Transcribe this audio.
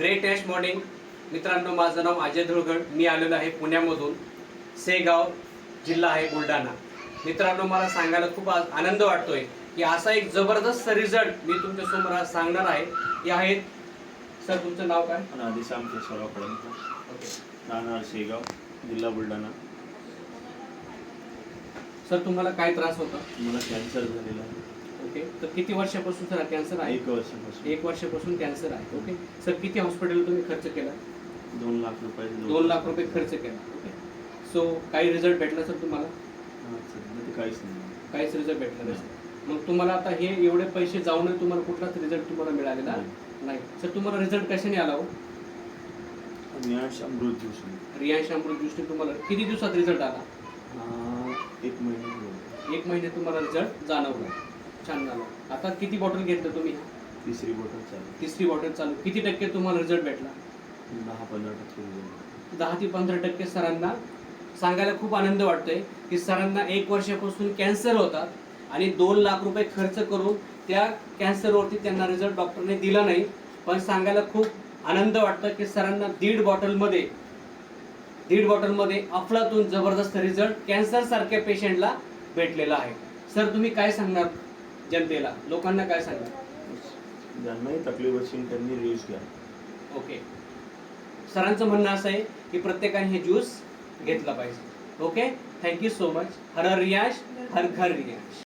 Great ash morning मित्रांनो, माझं नाव अजय धुळगड. मी आलेलो आहे पुण्यामधून. सेगाव जिल्हा आहे बुलढाणा. मित्रांनो, मला सांगायला खूप आनंद वाटतोय की असा एक जबरदस्त रिझल्ट मी तुमच्यासमोर आज सांगणार आहे. हे आहेत सर, तुमचं नाव काय? आदिश्याम केशवराव फडणकर. ओके राहणार शेगाव, जिल्हा बुलढाणा. सर, तुम्हाला काय त्रास होता? मला कॅन्सर झालेला आहे. ओके, तर किती वर्षापासून सर कॅन्सर आहे? 1 वर्षापासून. 1 वर्षापासून कॅन्सर आहे. ओके सर, किती हॉस्पिटल तुम्ही खर्च केला? 2 लाख रुपये. 2 लाख रुपये खर्च केला. ओके, सो काही रिझल्ट भेटला सर तुम्हाला? सध्या ते काहीच नाही. काहीच रिझल्ट भेटला नाही. मग तुम्हाला आता हे एवढे पैसे जाऊन तुम्हाला कुठलाच रिझल्ट तुम्हाला मिळालेला नाही. सर, तुम्हाला रिझल्ट कशाने आला हो? रियांश अमृत जोशी. रियांश अमृत दृष्टी तुम्हाला किती दिवसात रिझल्ट आला? 1 महिना झाला. 1 महिने तुम्हाला रिझल्ट जाणवला. छान झालं. आता किती बॉटल घेतलं तुम्ही? 3री बॉटल चालू. 3री बॉटल चालू. किती टक्के तुम्हाला रिझल्ट भेटला? 10-15% रिझल्ट. 10 ते 15% सरांना सांगायला खूप आनंद वाटतोय की सरांना 1 वर्षापासून कॅन्सर होता आणि 2 लाख रुपये खर्च करून त्या कॅन्सरवरती त्यांना रिझल्ट डॉक्टरने दिला नाही. पण सांगायला खूप आनंद वाटतं की सरांना 1.5 बॉटलमध्ये अफलातून जबरदस्त रिझल्ट कॅन्सर सारख्या पेशंटला भेटलेला आहे. सर, तुम्ही काय सांगणार जनतेला, लोकांना काय सांगणार? ज्यांनाही तकलीफ असेल त्यांनी यूज घ्या. ओके, सरांचं म्हणणं असं आहे की प्रत्येकाने हे ज्यूस घेतला पाहिजे. Okay, thank you so much. हर रियांश, हर घर रियांश.